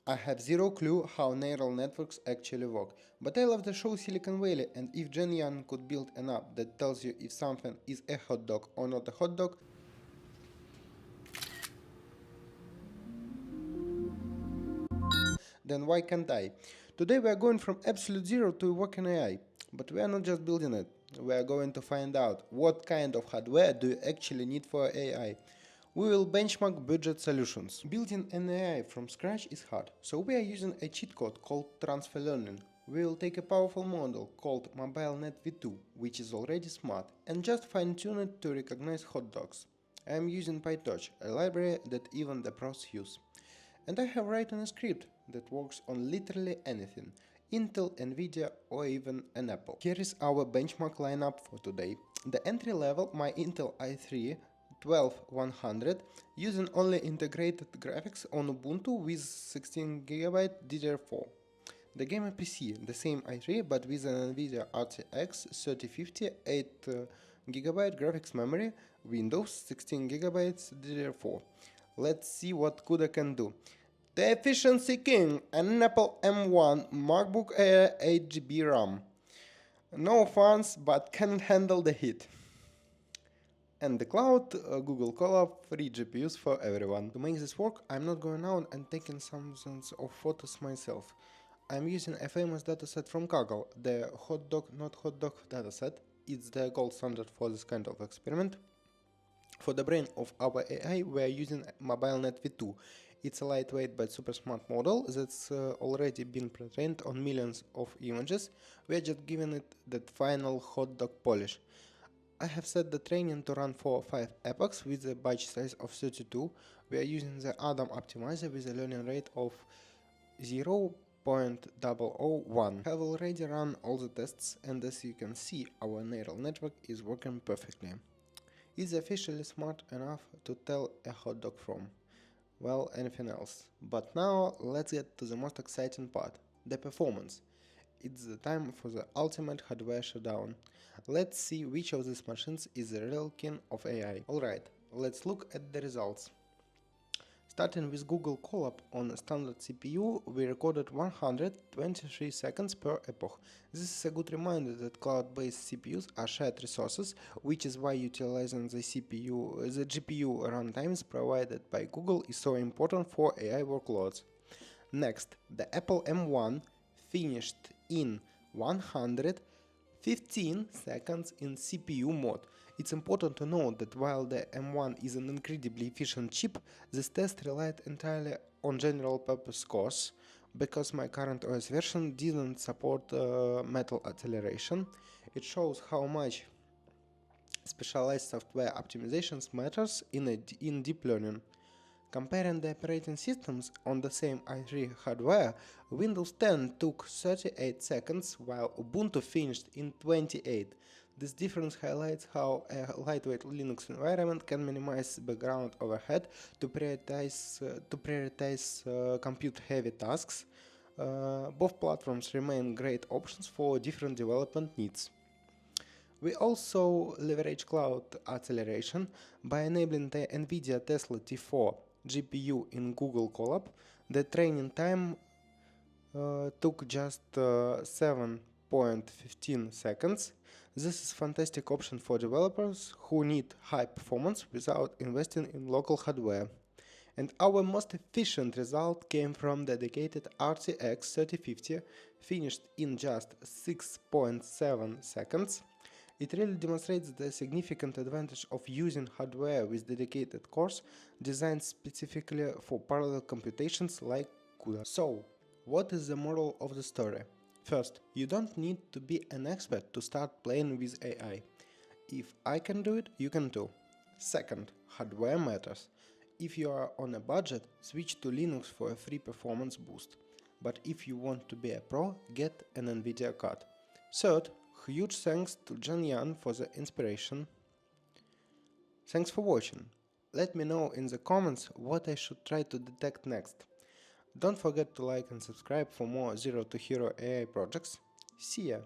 I have zero clue how neural networks actually work, but I love the show Silicon Valley, and if Jen Yan could build an app that tells you if something is a hot dog or not a hot dog, then why can't I? Today we are going from absolute zero to working AI, but we are not just building it. We are going to find out what kind of hardware do you actually need for AI. We will benchmark budget solutions. Building an AI from scratch is hard, so we are using a cheat code called transfer learning. We will take a powerful model called MobileNet V2, which is already smart, and just fine-tune it to recognize hot dogs. I am using PyTorch, a library that even the pros use. And I have written a script that works on literally anything, Intel, Nvidia, or even an Apple. Here is our benchmark lineup for today. The entry level, my Intel i3 12100, using only integrated graphics on Ubuntu with 16GB DDR4. The gamer PC, the same i3 but with an Nvidia RTX 3050 8GB graphics memory, Windows 16GB DDR4. Let's see what CUDA can do. The efficiency king, an Apple M1 MacBook Air 8GB RAM. No fans, but can handle the heat. And the cloud, Google Colab, free GPUs for everyone. To make this work, I'm not going out and taking thousands of photos myself. I'm using a famous dataset from Kaggle, the Hotdog not Hotdog dataset. It's the gold standard for this kind of experiment. For the brain of our AI, we are using MobileNet V2. It's a lightweight but super smart model that's already been pre-trained on millions of images. We are just giving it that final hot dog polish. I have set the training to run for 5 epochs with a batch size of 32. We are using the Adam optimizer with a learning rate of 0.001. I have already run all the tests, and as you can see, our neural network is working perfectly. Is officially smart enough to tell a hot dog from, well, anything else. But now let's get to the most exciting part, the performance. It's the time for the ultimate hardware showdown. Let's see which of these machines is the real king of AI. Alright, let's look at the results. Starting with Google Colab on a standard CPU, we recorded 123 seconds per epoch. This is a good reminder that cloud-based CPUs are shared resources, which is why utilizing the GPU runtimes provided by Google is so important for AI workloads. Next, the Apple M1 finished in 115 seconds in CPU mode. It's important to note that while the M1 is an incredibly efficient chip, this test relied entirely on general purpose cores, because my current OS version didn't support metal acceleration. It shows how much specialized software optimizations matters in deep learning. Comparing the operating systems on the same i3 hardware, Windows 10 took 38 seconds while Ubuntu finished in 28. This difference highlights how a lightweight Linux environment can minimize background overhead to prioritize compute-heavy tasks. Both platforms remain great options for different development needs. We also leverage cloud acceleration by enabling the NVIDIA Tesla T4 GPU in Google Colab. The training time took just 7.15 seconds. This is a fantastic option for developers who need high performance without investing in local hardware. And our most efficient result came from the dedicated RTX 3050, finished in just 6.7 seconds. It really demonstrates the significant advantage of using hardware with dedicated cores designed specifically for parallel computations like CUDA. So, what is the moral of the story? First, you don't need to be an expert to start playing with AI. If I can do it, you can too. Second, hardware matters. If you are on a budget, switch to Linux for a free performance boost. But if you want to be a pro, get an Nvidia card. Third, huge thanks to Jen Yan for the inspiration. Thanks for watching. Let me know in the comments what I should try to detect next. Don't forget to like and subscribe for more Zero to Hero AI projects. See ya!